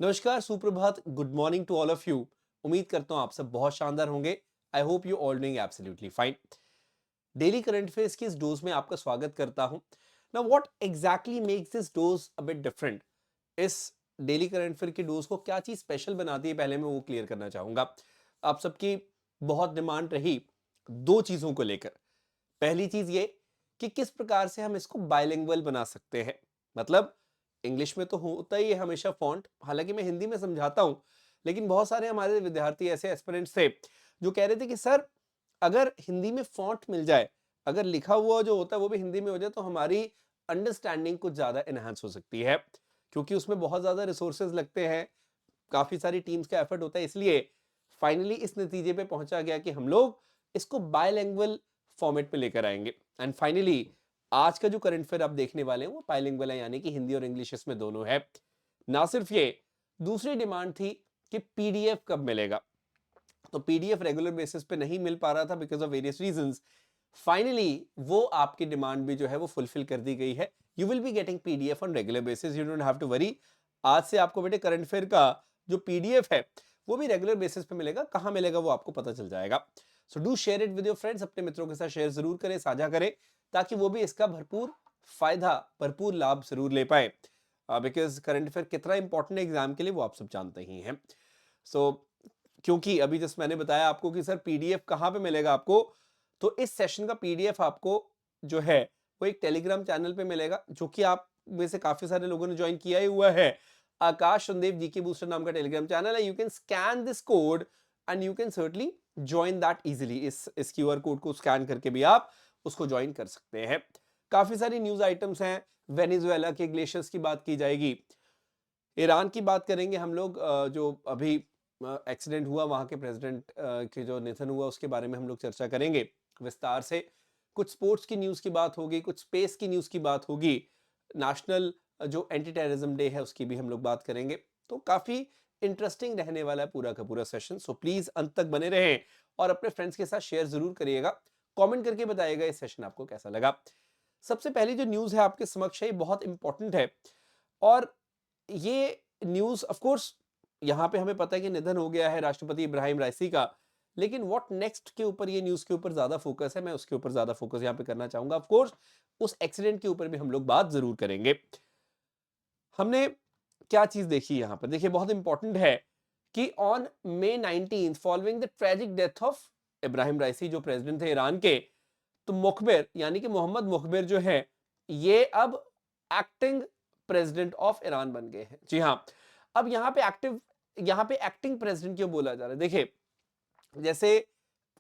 नमस्कार, सुप्रभात, good morning to all of you. उम्मीद करता हूँ आप सब बहुत शानदार होंगे। I hope you all doing absolutely fine. Daily current affairs की इस डोज में आपका स्वागत करता हूँ। Now what exactly makes this dose a bit different? इस डेली करंट अफेयर की डोज को क्या चीज स्पेशल बनाती है, पहले मैं वो क्लियर करना चाहूंगा। आप सबकी बहुत डिमांड रही दो चीजों को लेकर। पहली चीज ये कि किस प्रकार से हम इसको बाइलिंगुअल बना सकते हैं। मतलब इंग्लिश में तो होता ही है हमेशा फॉन्ट, हालांकि मैं हिंदी में समझाता हूं, लेकिन बहुत सारे हमारे विद्यार्थी ऐसे एस्पिरेंट्स थे जो कह रहे थे कि सर, अगर हिंदी में फॉन्ट मिल जाए, अगर लिखा हुआ जो होता है वो भी हिंदी में हो जाए, तो हमारी अंडरस्टैंडिंग कुछ ज्यादा एनहांस हो सकती है, क्योंकि उसमें बहुत ज्यादा रिसोर्सेज लगते हैं, काफी सारी टीम्स का एफर्ट होता है। इसलिए फाइनली इस नतीजे पे पहुंचा गया कि हम लोग इसको बायलैंग्वेज फॉर्मेट में लेकर आएंगे। एंड फाइनली आज का जो करंट अफेयर आप देखने वाले हैं वो बायलैंग्वेज है, यानी कि हिंदी और इंग्लिश इसमें दोनों है। ना सिर्फ ये, दूसरी डिमांड थी कि पीडीएफ कब मिलेगा। तो पीडीएफ रेगुलर बेसिस पे नहीं मिल पा रहा था because of various reasons. Finally वो आपकी डिमांड भी जो है वो फुलफिल कर दी गई है। You will be getting PDF on regular basis, you don't have to worry. आज से आपको बेटे करंट अफेयर का जो पीडीएफ है वो भी रेगुलर बेसिस पे मिलेगा। कहां मिलेगा वो आपको पता चल जाएगा। So do share it with your friends, अपने मित्रों के साथ शेयर जरूर करें, साझा करें, ताकि वो भी इसका भरपूर फायदा, भरपूर लाभ जरूर ले पाए। बिकॉज करंट अफेयर कितना इंपॉर्टेंट है एग्जाम के लिए वो आप सब जानते ही हैं। सो क्योंकि अभी जस्ट मैंने बताया आपको कि सर पीडीएफ कहां पे मिलेगा आपको, तो इस सेशन का पीडीएफ आपको जो है वो एक टेलीग्राम चैनल पे मिलेगा, जो कि आप में से काफी सारे लोगों ने ज्वाइन किया ही हुआ है। आकाश संदेव जी के बूस्टर नाम का टेलीग्राम चैनल है। You can scan this code and you can certainly join that easily. इस क्यूआर कोड को स्कैन करके भी आप उसको ज्वाइन कर सकते हैं। काफी सारी न्यूज आइटम्स हैं। वेनेजुएला के ग्लेशियर्स की बात की जाएगी, ईरान की बात करेंगे हम लोग, जो अभी एक्सीडेंट हुआ वहां के प्रेसिडेंट के जो निधन हुआ उसके बारे में हम लोग चर्चा करेंगे विस्तार से। कुछ स्पोर्ट्स की न्यूज की बात होगी, कुछ स्पेस की न्यूज की बात होगी, नेशनल जो एंटी टेररिज्म डे है उसकी भी हम लोग बात करेंगे। तो काफी इंटरेस्टिंग रहने वाला है पूरा का पूरा सेशन। सो प्लीज अंत तक बने रहें और अपने फ्रेंड्स के साथ शेयर जरूर करिएगा। कमेंट करके बताइएगा इस सेशन आपको कैसा लगा। सबसे पहली जो न्यूज है आपके समक्ष है, ये बहुत इंपॉर्टेंट है। और ये न्यूज ऑफ कोर्स, यहां पे हमें पता है कि निधन हो गया है राष्ट्रपति इब्राहिम राइसी का, लेकिन व्हाट नेक्स्ट के ऊपर ये न्यूज के ऊपर ज्यादा फोकस है, मैं उसके ऊपर ज्यादा फोकस यहां पे करना चाहूंगा। ऑफ कोर्स उस एक्सीडेंट के ऊपर भी हम लोग बात जरूर करेंगे। हमने क्या चीज देखी यहां पर, देखिए बहुत इंपॉर्टेंट है कि on May 19 following the tragic death of Ebrahim Raisi, जो प्रेसिडेंट थे ईरान के, तो मुखबिर यानी कि मोहम्मद मुखबिर जो है ये अब एक्टिंग प्रेसिडेंट ऑफ ईरान बन गए हैं। जी हाँ, अब यहाँ पे एक्टिंग प्रेसिडेंट क्यों बोला जा रहा है? देखिए, जैसे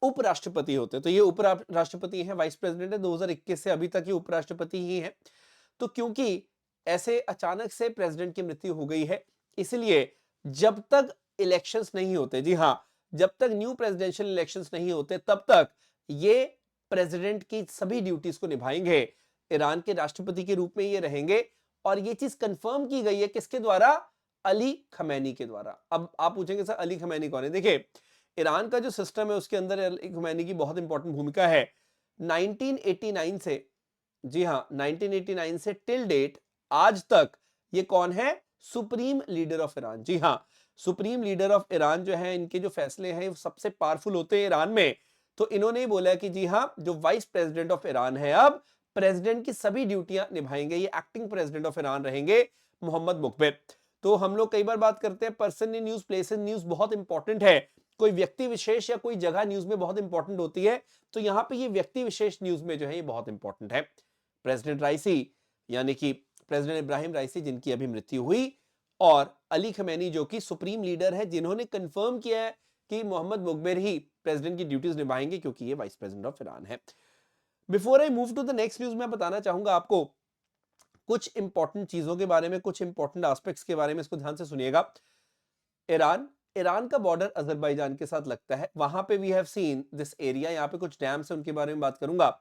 उपराष्ट्रपति होते हैं तो ये उपराष्ट्रपति हैं, वाइस प्रेसिडेंट है, 2021 से अभी तक ये उपराष्ट्रपति ही है। तो क्योंकि ऐसे अचानक से प्रेसिडेंट की मृत्यु हो गई है, इसलिए जब तक इलेक्शंस नहीं होते, जी हाँ, जब तक न्यू प्रेसिडेंशियल इलेक्शंस नहीं होते, तब तक ये प्रेसिडेंट की सभी ड्यूटीज को निभाएंगे, ईरान के राष्ट्रपति के रूप में ये रहेंगे। और ये चीज कंफर्म की गई है किसके द्वारा? अली खमैनी के द्वारा। अब आप पूछेंगे सर अली खमैनी कौन है? देखिए, ईरान का जो सिस्टम है उसके अंदर अली खमैनी की बहुत इंपॉर्टेंट भूमिका है। 1989 से, जी हाँ, 1989 से टिल डेट आज तक ये कौन है? Supreme leader of Iran. जी हाँ, सुप्रीम लीडर ऑफ ईरान जो है, इनके जो फैसले हैं वो सबसे पावरफुल होते हैं ईरान में। तो इन्होंने बोला कि जी हाँ, जो वाइस प्रेसिडेंट ऑफ ईरान है अब प्रेसिडेंट की सभी ड्यूटियां निभाएंगे, ये एक्टिंग प्रेसिडेंट ऑफ ईरान रहेंगे, मोहम्मद मुखबिर। तो हम लोग कई बार बात करते हैं person in news, place in news बहुत इंपॉर्टेंट है। कोई व्यक्ति विशेष या कोई जगह न्यूज में बहुत इंपॉर्टेंट होती है, तो यहां पे ये व्यक्ति विशेष न्यूज में जो है ये बहुत इंपॉर्टेंट है। प्रेसिडेंट राइसी यानी कि प्रेसिडेंट इब्राहिम राइसी, जिनकी अभी मृत्यु हुई, और अली खमैनी जो कि सुप्रीम लीडर है, जिन्होंने कंफर्म किया है कि मोहम्मद मुखबिर ही प्रेसिडेंट की ड्यूटीज निभाएंगे, क्योंकि ये वाइस प्रेसिडेंट ऑफ ईरान है। Before I move to the next news, मैं बताना चाहूंगा आपको कुछ इंपॉर्टेंट चीजों के बारे में, कुछ इंपॉर्टेंट एस्पेक्ट्स के बारे में। इसको ध्यान से सुनिएगा। ईरान ईरान का बॉर्डर अजरबैजान के साथ लगता है, वहां पे we have seen this area. यहाँ पे कुछ डैम्स है, उनके बारे में बात करूंगा।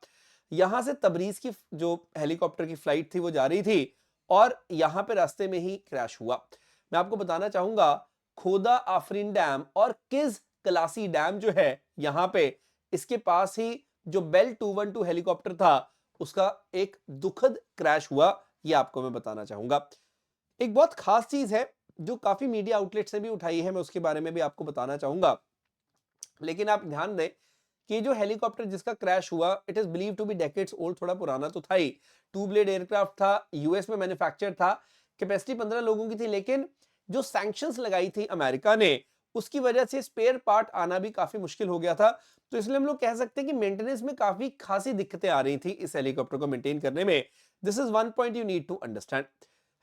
यहां से तबरीज की जो हेलीकॉप्टर की फ्लाइट थी वो जा रही थी, और यहां पे रास्ते में ही क्रैश हुआ। मैं आपको बताना चाहूंगा, खोदा आफरीन डैम और किज कलासी डैम जो है यहां पे, इसके पास ही जो बेल 212 हेलीकॉप्टर था उसका एक दुखद क्रैश हुआ। ये आपको मैं बताना चाहूंगा। एक बहुत खास चीज है जो काफी मीडिया आउटलेट्स ने भी उठाई है, मैं उसके बारे में भी आपको बताना चाहूंगा। लेकिन आप ध्यान दें कि जो हेलीकॉप्टर जिसका क्रैश हुआ, it is believe to be decades old, थोड़ा पुराना तो था ही, टू ब्लेड एयरक्राफ्ट था, यूएस में मैन्युफैक्चर था, कैपेसिटी 15 लोगों की थी, लेकिन जो सैंक्शंस लगाई थी अमेरिका ने, उसकी वजह से स्पेयर पार्ट आना भी काफी मुश्किल हो गया था। तो इसलिए हम लोग कह सकते हैं कि मेंटेनेंस में काफी खासी दिक्कतें आ रही थी इस हेलीकॉप्टर को मेंटेन करने में। This is one point you need to understand.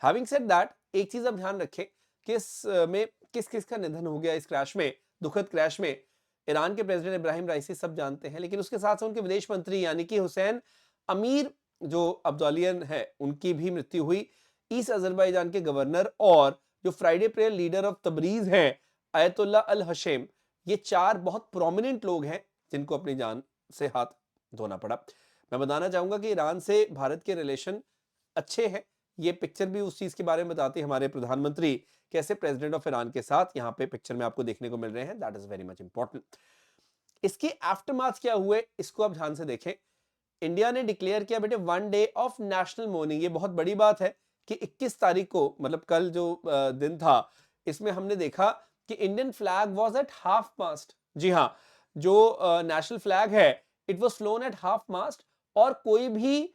Having said that, एक चीज आप ध्यान रखें कि में किस किस का निधन हो गया इस क्रैश में, दुखद क्रैश में। ईरान के प्रेसिडेंट इब्राहिम राइसी सब जानते हैं, लेकिन उसके साथ साथ उनके विदेश मंत्री यानी कि हुसैन अमीर जो अब्दुल्लाहियन है, उनकी भी मृत्यु हुई। ईस्ट अजरबैजान के गवर्नर और जो Friday prayer leader of Tabriz हैं, अयतुल्ला अल हशेम, ये चार बहुत प्रोमिनेंट लोग हैं जिनको अपनी जान से हाथ धोना पड़ा। मैं बताना चाहूंगा कि ईरान से भारत के रिलेशन अच्छे हैं। ये पिक्चर भी उस चीज के बारे में बताती है, हमारे प्रधानमंत्री कैसे प्रेसिडेंट ऑफ ईरान के साथ यहाँ पे पिक्चर में आपको देखने को मिल रहे हैं। That is very much important. इसके आफ्टरमाथ क्या हुए, इसको आप ध्यान से देखें। इंडिया ने डिक्लेयर किया बेटे 1 डे ऑफ नेशनल मॉर्निंग। ये बहुत बड़ी बात है कि 21 तारीख को, मतलब कल जो दिन था, इसमें हमने देखा कि Indian flag was at half mast. जी हाँ, जो नेशनल फ्लैग है, it was flown at half mast, और कोई भी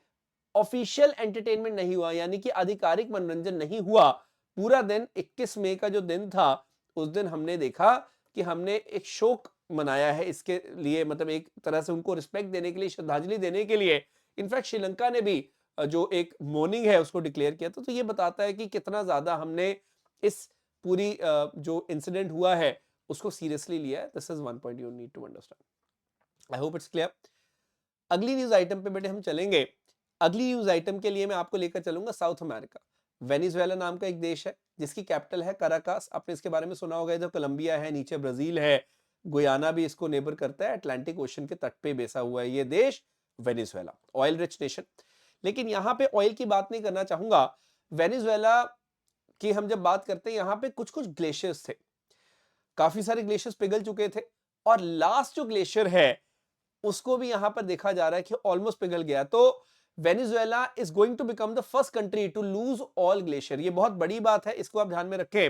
ऑफिशियल एंटरटेनमेंट नहीं हुआ, यानी कि आधिकारिक मनोरंजन नहीं हुआ पूरा दिन। 21 मई का जो दिन था, उस दिन हमने देखा कि हमने एक शोक मनाया है इसके लिए, मतलब एक तरह से उनको रिस्पेक्ट देने के लिए, श्रद्धांजलि देने के लिए। इनफैक्ट श्रीलंका ने भी जो एक मॉर्निंग है उसको डिक्लेयर किया था। तो ये बताता है कि कितना ज्यादा हमने इस पूरी जो इंसिडेंट हुआ है उसको सीरियसली लिया है। This is one point you need to understand. I hope it's clear. अगली न्यूज आइटम पे बेटे हम चलेंगे। अगली न्यूज आइटम के लिए मैं आपको लेकर चलूंगा साउथ अमेरिका। वेनेजुएला नाम का एक देश है जिसकी कैपिटल है कराकास। आपने इसके बारे में सुना होगा। इधर कोलंबिया है, नीचे ब्राजील है, गुयाना भी इसको नेबर करता है, अटलांटिक ओशन के तट पे बेसा हुआ है ये देश वेनेजुएला, ऑयल रिच नेशन। लेकिन यहाँ पे ऑयल की बात नहीं करना चाहूंगा। वेनेजुएला की हम जब बात करते हैं, यहाँ पे कुछ कुछ ग्लेशियर्स थे, काफी सारे ग्लेशियर्स पिघल चुके थे, और लास्ट जो ग्लेशियर है उसको भी यहां पर देखा जा रहा है कि ऑलमोस्ट पिघल गया। तो Venezuela is going to become the first country to lose all glacier. ये बहुत बड़ी बात है, इसको आप ध्यान में रखें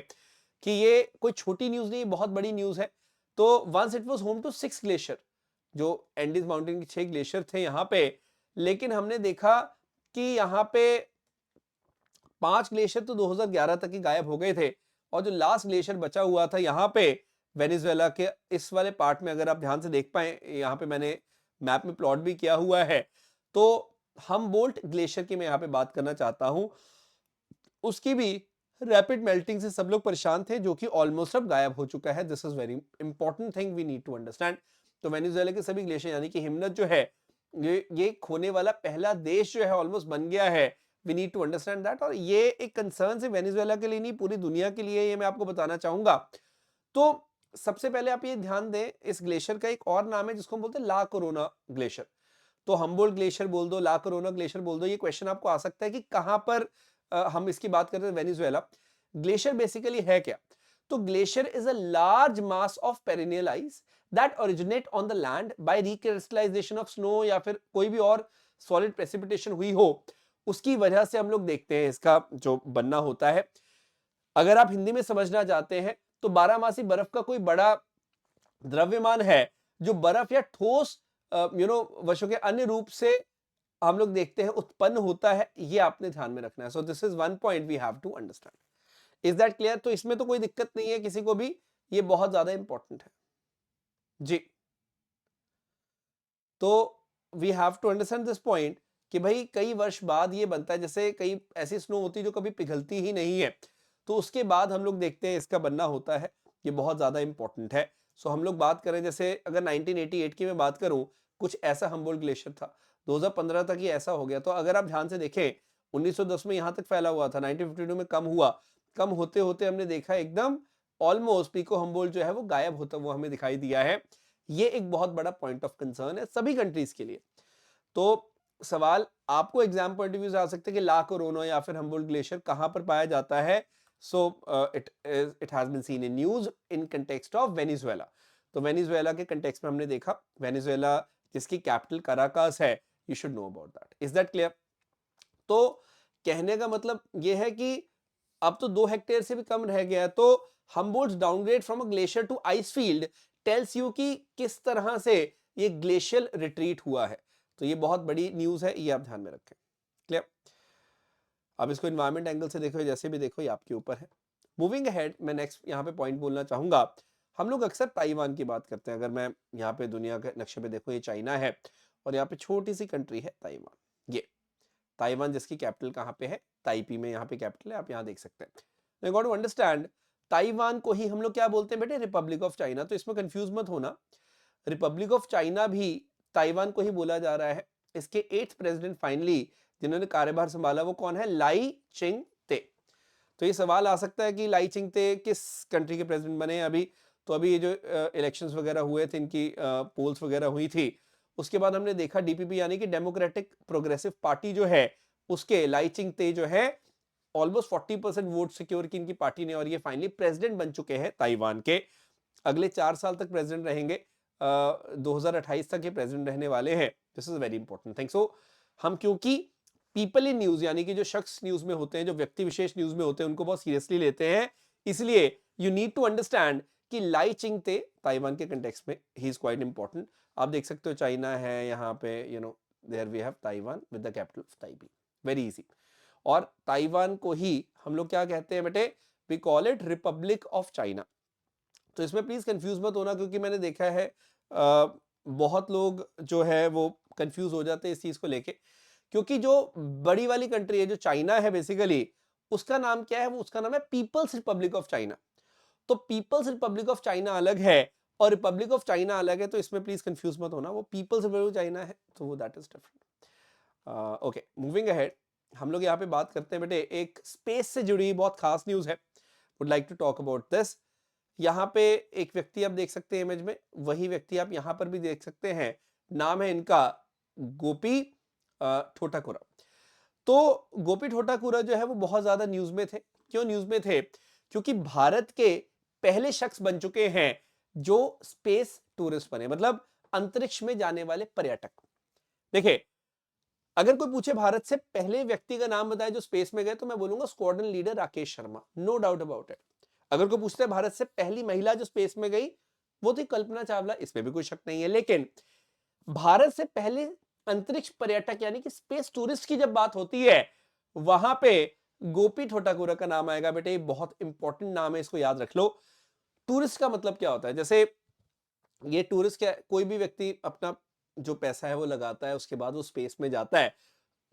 कि ये कोई छोटी न्यूज नहीं, बहुत बड़ी न्यूज है। तो once it was home to 6 glacier, जो एंडीज माउंटेन के 6 ग्लेशियर थे यहाँ पे, लेकिन हमने देखा कि यहाँ पे 5 ग्लेशियर तो 2011 तक ही गायब हो गए थे, और जो लास्ट ग्लेशियर बचा हुआ था यहाँ पे वेनेजुएला के इस वाले पार्ट में, अगर आप ध्यान से देख पाए, यहाँ पे मैंने मैप में प्लॉट भी किया हुआ है, तो हमबोल्ट ग्लेशियर की मैं यहाँ पे बात करना चाहता हूं। उसकी भी रैपिड मेल्टिंग से सब लोग परेशान थे, जो कि ऑलमोस्ट अब गायब हो चुका है। This is very important thing we need to understand. तो वेनेजुएला के सभी ग्लेशियर यानी कि हिमनद जो है, ये खोने वाला पहला देश जो है ऑलमोस्ट बन गया है। We need to understand that. और ये एक कंसर्न है वेनेजुएला के लिए नहीं, पूरी दुनिया के लिए, ये मैं आपको बताना चाहूंगा। तो सबसे पहले आप ये ध्यान दें, इस ग्लेशियर का एक और नाम है जिसको हम बोलते हैं ला कोरोना ग्लेशियर। तो हमबोल्ट ग्लेशियर बोल दो, ला कोरोना ग्लेशियर बोल दो, ये क्वेश्चन आपको आ सकता है कि कहां पर हम इसकी बात करते हैं वेनेजुएला। ग्लेशियर बेसिकली है क्या? तो glacier is a large mass of perennial ice that originate on the land by recrystallisation of snow, या फिर कोई भी और सॉलिड प्रेसिपिटेशन हुई हो, उसकी वजह से हम लोग देखते हैं इसका जो बनना होता है। अगर आप हिंदी में समझना चाहते हैं, तो बारहमासी बर्फ का कोई बड़ा द्रव्यमान है जो बर्फ या ठोस वशों के अन्य रूप से हम लोग देखते हैं उत्पन्न होता है, ये आपने ध्यान में रखना है। So this is one point we have to understand. Is that clear? तो इसमें तो कोई दिक्कत नहीं है किसी को भी, ये बहुत ज्यादा इंपॉर्टेंट है जी। तो we have to understand this point कि भाई कई वर्ष बाद ये बनता है। जैसे कई ऐसी स्नो होती है जो कभी पिघलती ही नहीं है, तो उसके बाद हम लोग देखते हैं इसका बनना होता है। ये बहुत ज्यादा इंपॉर्टेंट है। सो हम लोग बात करें, जैसे अगर 1988 की मैं बात करूं, कुछ ऐसा हमबोल्ट ग्लेशियर था, 2015 तक ये ऐसा हो गया। तो अगर आप ध्यान से देखें, 1910 में यहां तक फैला हुआ था, 1952 में कम हुआ, कम होते होते हमने देखा एकदम ऑलमोस्ट पिको हमबोल्ट जो है वो गायब होता वो हमें दिखाई दिया है। ये एक बहुत बड़ा पॉइंट ऑफ कंसर्न है सभी कंट्रीज के लिए। तो सवाल आपको एग्जाम पॉइंट ऑफ व्यू से आ सकते हैं कि ला कोरोना या फिर हमबोल्ट ग्लेशियर कहां पर पाया जाता है। So it has been seen in news in context of Venezuela. तो वेनेजुएला के कंटेक्स्ट में हमने देखा, वेनेजुएला जिसकी कैपिटल कराकास है, you should know about that. Is that clear? तो कहने का मतलब यह है कि अब तो 2 हेक्टेयर से भी कम रह गया है। तो Humboldt downgrade from a glacier to ice field tells you कि किस तरह से ये ग्लेशियल रिट्रीट हुआ है। तो ये बहुत बड़ी न्यूज है, ये आप ध्यान में रखें। क्लियर? अब इसको एनवायरमेंट एंगल से देखो, जैसे भी देखो, ये आपके ऊपर है। मूविंग अहेड, मैं नेक्स्ट यहाँ पे पॉइंट बोलना चाहूंगा। हम लोग अक्सर ताइवान की बात करते हैं। अगर मैं यहाँ पे दुनिया के नक्शे पे देखो, ये चाइना है और यहाँ पे छोटी सी कंट्री है ताइवान। ये ताइवान जिसकी कैपिटल कहाँ पे है, ताइपी में यहाँ पे कैपिटल है, आप यहाँ देख सकते हैं। You got to understand, Taiwan को ही हम लोग क्या बोलते हैं बेटे, रिपब्लिक ऑफ चाइना। तो इसमें कंफ्यूज मत होना, रिपब्लिक ऑफ चाइना भी ताइवान को ही बोला जा रहा है। इसके 8th प्रेसिडेंट फाइनली जिन्होंने कार्यभार संभाला वो कौन है, लाई चिंग ते। तो ये सवाल आ सकता है कि लाई चिंग ते किस कंट्री के प्रेसिडेंट बने अभी। तो अभी ये जो इलेक्शंस वगैरह हुए थे, इनकी पोल्स वगैरह हुई थी, उसके बाद हमने देखा डीपीपी यानी कि डेमोक्रेटिक प्रोग्रेसिव पार्टी जो है, उसके लाई चिंग ते जो है ऑलमोस्ट 40% वोट सिक्योर की इनकी पार्टी ने, और ये फाइनली प्रेसिडेंट बन चुके हैं ताइवान के। अगले 4 साल तक प्रेसिडेंट रहेंगे, 2028 तक ये प्रेसिडेंट रहने वाले हैं। This is very important thing. So हम क्योंकि पीपल इन न्यूज यानी कि जो शख्स न्यूज में होते हैं, जो व्यक्ति विशेष न्यूज में होते हैं, उनको बहुत सीरियसली लेते हैं, इसलिए यू नीड टू अंडरस्टैंड कि लाई चिंग ते ताइवान के कंटेक्स्ट में ही इज क्वाइट इंपॉर्टेंट। आप देख सकते हो चाइना है यहाँ पे, you know there we have Taiwan with the capital of Taipei, very easy. और ताइवान को ही हम लोग क्या कहते हैं बेटे, we call it Republic of China. तो इसमें प्लीज कंफ्यूज मत होना, क्योंकि मैंने देखा है बहुत लोग जो है वो कंफ्यूज हो जाते हैं इस चीज को लेके। क्योंकि जो बड़ी वाली कंट्री है जो चाइना है बेसिकली, उसका नाम क्या है, वो उसका नाम है पीपल्स रिपब्लिक ऑफ चाइना। तो पीपल्स रिपब्लिक ऑफ चाइना अलग है और रिपब्लिक ऑफ चाइना अलग है, तो इसमें प्लीज कंफ्यूज मत होना, वो पीपल्स रिपब्लिक ऑफ चाइना है, तो वो that is different. Okay, moving ahead, हम लोग यहाँ पे बात करते हैं बेटे एक स्पेस से जुड़ी बहुत खास न्यूज है, would like to talk about this. यहाँ पे एक व्यक्ति आप देख सकते हैं इमेज में, वही व्यक्ति आप यहाँ पर भी देख सकते हैं, नाम है इनका गोपी ठोटाकुरा। तो गोपी ठोटाकुरा जो है वो बहुत ज्यादा न्यूज में थे। क्यों न्यूज में थे? क्योंकि भारत के पहले शख्स बन चुके हैं जो स्पेस टूरिस्ट बने, मतलब अंतरिक्ष में जाने वाले पर्यटक। देखिए, अगर कोई पूछे भारत से पहले व्यक्ति का नाम बताए जो स्पेस में गए, तो मैं बोलूंगा squadron leader Rakesh Sharma, no doubt about it. अगर कोई पूछते हैं भारत से पहली महिला जो स्पेस में गई, वो थी कल्पना चावला, इसमें भी कोई शक नहीं है। लेकिन भारत से पहले अंतरिक्ष पर्यटक यानी कि स्पेस टूरिस्ट की जब बात होती है, वहां पे गोपी ठोटाकुरा का नाम आएगा बेटे। बहुत इंपॉर्टेंट नाम है, इसको याद रख लो। टूरिस्ट का मतलब क्या होता है? जैसे ये टूरिस्ट क्या, कोई भी व्यक्ति अपना जो पैसा है वो लगाता है, उसके बाद वो स्पेस में जाता है,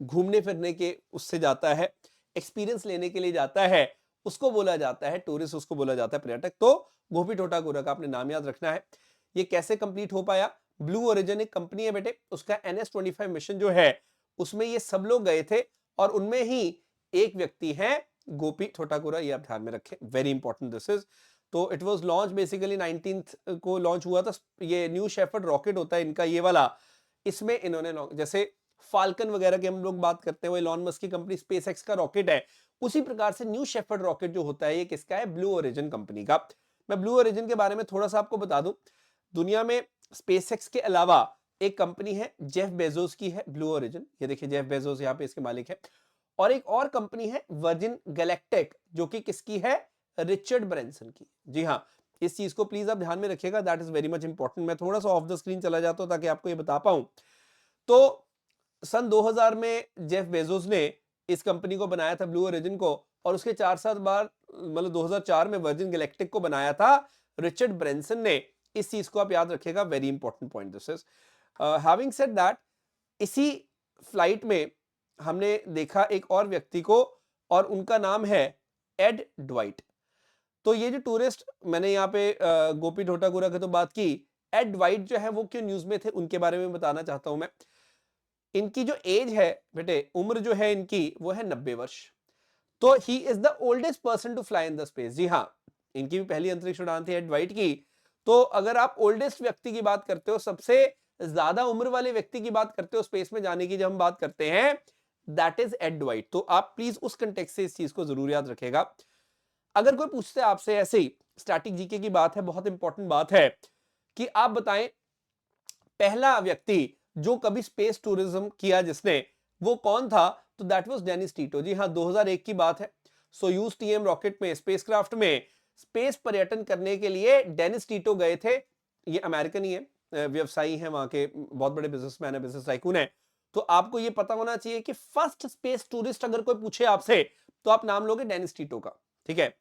घूमने फिरने के उससे जाता है, एक्सपीरियंस लेने के लिए जाता है, उसको बोला जाता है टूरिस्ट, उसको बोला जाता है पर्यटक। तो गोपी ठोटाकुरा का आपने नाम याद रखना है। ये कैसे कंप्लीट हो पाया? ब्लू ओरिजिन एक कंपनी है बेटे, उसका NS-25 मिशन जो है उसमें ये सब लोग गए थे, और उनमें ही एक व्यक्ति है गोपी ठोटाकुरा, ये आप ध्यान में रखें, वेरी इंपॉर्टेंट दिस इज। तो it was launch basically 19th को लॉन्च हुआ था। ये न्यू शेफर्ड रॉकेट होता है इनका ये वाला, इसमें इन्होंने जैसे फाल्कन वगैरह की हम लोग बात करते हैं, वो इलॉन मस्क की कंपनी स्पेसएक्स का रॉकेट है, उसी प्रकार से न्यू शेफर्ड रॉकेट जो होता है ये किसका है? ब्लू ओरिजिन कंपनी का। मैं ब्लू ओरिजिन के बारे में थोड़ा सा आपको बता दूं, दुनिया में स्पेसएक्स के अलावा एक कंपनी है जेफ बेजोस की है ब्लू ओरिजिन, ये देखिए जेफ बेजोस यहाँ पे इसके मालिक है। और एक और कंपनी है वर्जिन गैलेक्टिक, जो कि किसकी है? रिचर्ड ब्रेंसन की। जी हाँ, इस चीज को प्लीज आप ध्यान में रखिएगा, that is very much important. मैं थोड़ा सा ऑफ द स्क्रीन चला जाता हूं ताकि आपको ये बता पाऊं। तो सन 2000 में जेफ बेजोस ने इस कंपनी को बनाया था ब्लू ओरिजिन को, और उसके 4 साल बाद मतलब 2004 में वर्जिन गैलेक्टिक को बनाया था रिचर्ड ब्रेंसन ने। इस चीज को आप याद रखिएगा, very important point this is. Having said that, इसी फ्लाइट में हमने देखा एक और व्यक्ति को, और उनका नाम है एड ड्वाइट। तो ये जो टूरिस्ट, मैंने यहाँ पे गोपी ठोटाकुरा की तो बात की, एड ड्वाइट जो है वो क्यों न्यूज में थे उनके बारे में बताना चाहता हूं मैं। इनकी जो एज है बेटे, उम्र जो है इनकी, वो है 90 वर्ष। तो he is the oldest person to fly in the space. जी हाँ, इनकी भी पहली अंतरिक्ष उड़ान थी एड ड्वाइट की। तो अगर आप ओल्डेस्ट व्यक्ति की बात करते हो, सबसे ज्यादा उम्र वाले व्यक्ति की बात करते हो स्पेस में जाने की जब हम बात करते हैं, दैट इज एड ड्वाइट। तो आप प्लीज उस कंटेक्स्ट से इस चीज को जरूर याद रखेगा। अगर कोई पूछते है आपसे ऐसे ही स्टैटिक जीके की बात है, बहुत इंपॉर्टेंट बात है कि आप बताएं पहला व्यक्ति जो कभी स्पेस टूरिज्म किया जिसने, वो कौन था? तो दैट वाज डेनिस टीटो। जी हाँ, 2001 की बात है। सोयूज टीएम रॉकेट में, स्पेसक्राफ्ट में स्पेस पर्यटन करने के लिए डेनिस टीटो गए थे। ये अमेरिकन ही है, व्यवसायी हैं, वहां के बहुत बड़े बिजनेसमैन है, बिजनेस टाइकून है। तो आपको ये पता होना चाहिए कि फर्स्ट स्पेस टूरिस्ट अगर कोई पूछे आपसे तो आप नाम लोगे डेनिस टीटो का, ठीक है।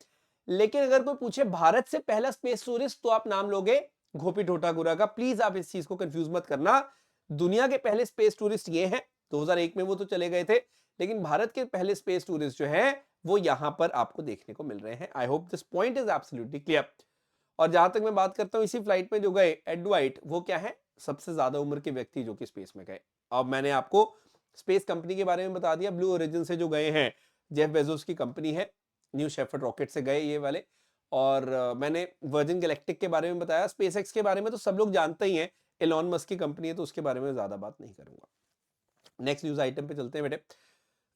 लेकिन अगर कोई पूछे भारत से पहला स्पेस टूरिस्ट तो आप नाम लोगे गोपी ठोठागुरा का। प्लीज आप इस चीज को कंफ्यूज मत करना। दुनिया के पहले स्पेस टूरिस्ट ये हैं, 2001 में वो तो चले गए थे, लेकिन भारत के पहले स्पेस टूरिस्ट जो हैं वो यहां पर आपको देखने को मिल रहे हैं। I hope this point is absolutely clear. और जहां तक मैं बात करता हूं इसी फ्लाइट में जो गए एड ड्वाइट, वो क्या है, सबसे ज्यादा उम्र के व्यक्ति जो कि स्पेस में गए। अब मैंने आपको स्पेस कंपनी के बारे में बता दिया, ब्लू ओरिजिन से जो गए हैं, जेफ बेजोस की कंपनी है, न्यू शेफर्ड रॉकेट से गए ये वाले। और मैंने वर्जिन गैलेक्टिक के बारे में बताया। स्पेस एक्स के बारे में तो सब लोग जानते ही हैं, एलॉन मस्क की कंपनी है, तो उसके बारे में ज्यादा बात नहीं करूंगा। नेक्स्ट न्यूज आइटम पे चलते हैं बेटे।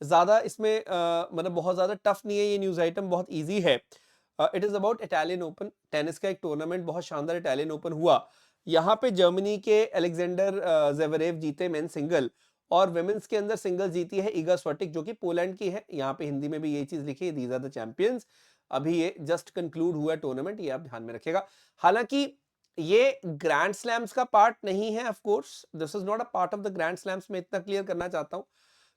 ज्यादा इसमें मतलब बहुत ज्यादा टफ नहीं है ये न्यूज आइटम, बहुत इजी है। It is about Italian open, tennis का एक टूर्नामेंट, बहुत शानदार इटालियन ओपन हुआ। यहाँ पे जर्मनी के अलेक्जेंडर ज़ेवरेव जीते मेन सिंगल, और वुमेन्स के अंदर सिंगल जीती है ईगा स्विएटेक जो कि पोलैंड की है। यहाँ पे हिंदी में भी ये चीज लिखी है, दीज आर द चैंपियंस। अभी ये जस्ट कंक्लूड हुआ टूर्नामेंट, ये आप ध्यान में रखिएगा। हालांकि ये ग्रैंड स्लैम्स का पार्ट नहीं है, of course this is not a part of the grand slams, मैं इतना क्लियर करना चाहता हूं।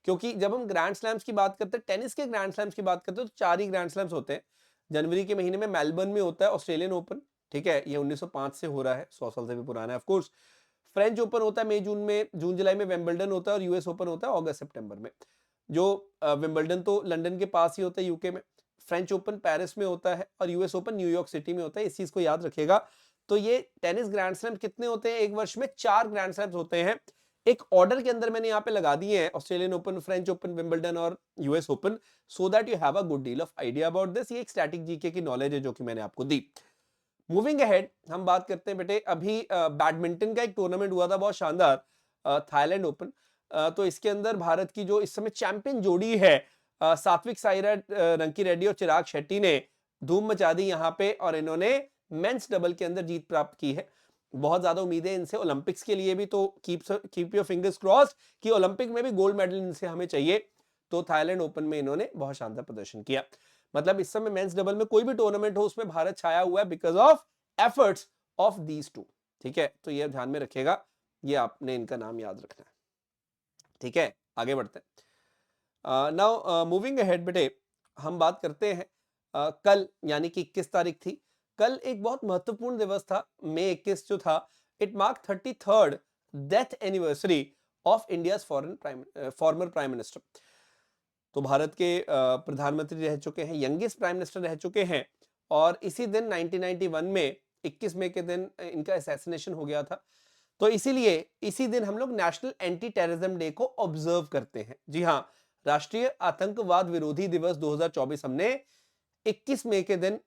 क्योंकि जब हम ग्रैंड स्लैम्स की बात करते हैं, टेनिस के ग्रैंड स्लैम्स की बात करते हैं, तो 4 ही ग्रैंड स्लैम्स होते हैं। जनवरी के महीने में मेलबर्न में होता है ऑस्ट्रेलियन ओपन, ठीक है, ये 1905 से हो रहा है, 100 साल से भी पुराना है ऑफ कोर्स। फ्रेंच ओपन होता है मई जून में, जून जुलाई में विंबलडन होता है, और यूएस ओपन होता है अगस्त सितंबर में। जो विंबलडन तो लंदन के पास ही होता है यूके में, फ्रेंच ओपन पेरिस में होता है, और यूएस ओपन न्यूयॉर्क सिटी में होता है, इस चीज को याद रखिएगा। तो ये टेनिस ग्रैंड स्लैम कितने होते हैं एक वर्ष में, 4 ग्रैंड स्लैम्स होते हैं। एक ऑर्डर के अंदर मैंने यहाँ पे लगा दिए हैं, Australian Open, French Open, Wimbledon और US Open, so that you have a good deal of idea about this. ये एक स्टैटिक जीके की नॉलेज है जो कि मैंने आपको दी। मूविंग अहेड हम बात करते हैं बेटे, अभी बैडमिंटन का एक टूर्नामेंट हुआ था बहुत शानदार, थाईलैंड ओपन। तो इसके अंदर भारत की जो इस समय चैंपियन जोड़ी है, सात्विक साईराज रंकीरेड्डी और चिराग शेट्टी ने धूम मचा दी यहाँ पे, और इन्होंने मेंस डबल के अंदर जीत प्राप्त की है। बहुत ज्यादा उम्मीदें इनसे ओलंपिक्स के लिए भी, तो कीप योर फिंगर्स क्रॉस्ड कि ओलंपिक में भी गोल्ड मेडल इनसे हमें चाहिए। तो थाईलैंड ओपन में इन्होंने बहुत शानदार प्रदर्शन किया। मतलब इस समय मेंस डबल में कोई भी टूर्नामेंट हो उसमें भारत छाया हुआ है because of efforts of these two, ठीक है। तो ये ध्यान में रखिएगा, ये आपने इनका नाम याद रखना है, ठीक है। आगे बढ़ते हैं। नाउ मूविंग अहेड बेटे, हम बात करते हैं कल यानी कि 21 तारीख थी। कल एक बहुत महत्वपूर्ण दिवस था, मई 21 जो था, it mark 33rd death anniversary of India's former prime minister. तो भारत के प्रधानमंत्री रह चुके हैं, यंगेस्ट प्राइम मिनिस्टर रह चुके हैं, और इसी दिन 1991 में 21 मई के दिन इनका असैसिनेशन हो गया था। तो इसीलिए इसी दिन हम लोग नेशनल एंटी टेररिज्म डे को ऑब्जर्व करते हैं। जी हाँ, राष्ट्रीय आतंकवाद विरोधी दिवस 2024 हमने 21 मई के दिन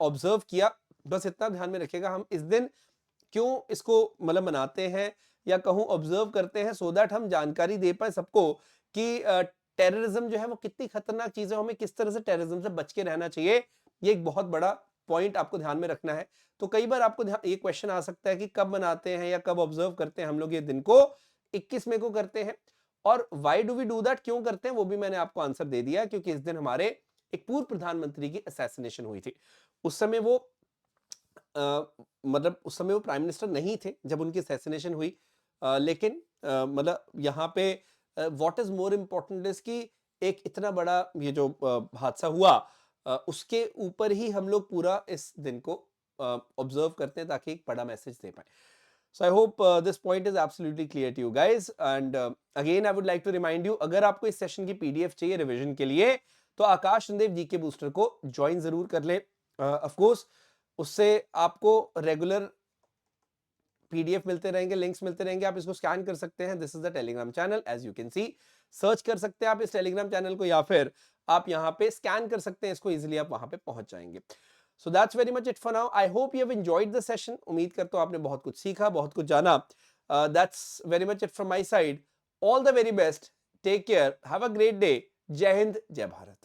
ऑब्जर्व किया। बस इतना ध्यान में रखिएगा, हम इस दिन क्यों इसको मतलब मनाते हैं या कहूं ऑब्जर्व करते हैं, सो दैट हम जानकारी दे पाए सबको कि टेररिज्म जो है वो कितनी खतरनाक चीज है, हमें किस तरह से टेररिज्म से बच के रहना चाहिए। ये एक बहुत बड़ा पॉइंट आपको ध्यान में रखना है। तो कई बार आपको ये क्वेश्चन आ सकता है कि कब मनाते हैं या कब ऑब्जर्व करते हैं हम लोग ये दिन को, 21 मई को करते हैं। और why do we do that, क्यों करते हैं, वो भी मैंने आपको आंसर दे दिया, क्योंकि इस दिन हमारे एक पूर्व प्रधानमंत्री की असैसिनेशन हुई थी। उस समय वो मतलब उस समय वो प्राइम मिनिस्टर नहीं थे जब उनकी असैसिनेशन हुई, लेकिन मतलब यहाँ पे what is more important is कि एक इतना बड़ा ये जो हादसा हुआ, उसके ऊपर ही हम लोग पूरा इस दिन को ऑब्जर्व करते हैं ताकि एक बड़ा मैसेज दे पाए। So I hope this point is absolutely clear to you guys. And again I would like to remind you, अगर आपको इस सेशन की पीडीएफ चाहिए रिवीजन के लिए तो आकाश चंदेव जीके बूस्टर को ज्वाइन जरूर कर लें। ऑफ कोर्स उससे आपको रेगुलर पीडीएफ मिलते रहेंगे, लिंक्स मिलते रहेंगे, आप इसको स्कैन कर सकते हैं। This is the Telegram channel, as you can see, search कर सकते हैं आप इस टेलीग्राम चैनल को, या फिर आप यहाँ पे स्कैन कर सकते हैं इसको, इजिली आप वहां पे पहुंच जाएंगे। So that's very much it for now. I hope you have enjoyed the session. उम्मीद करता हूँ आपने बहुत कुछ सीखा, बहुत कुछ जाना। That's very much it from my side. All the very best. Take care. Have a great day. जय हिंद, जय भारत।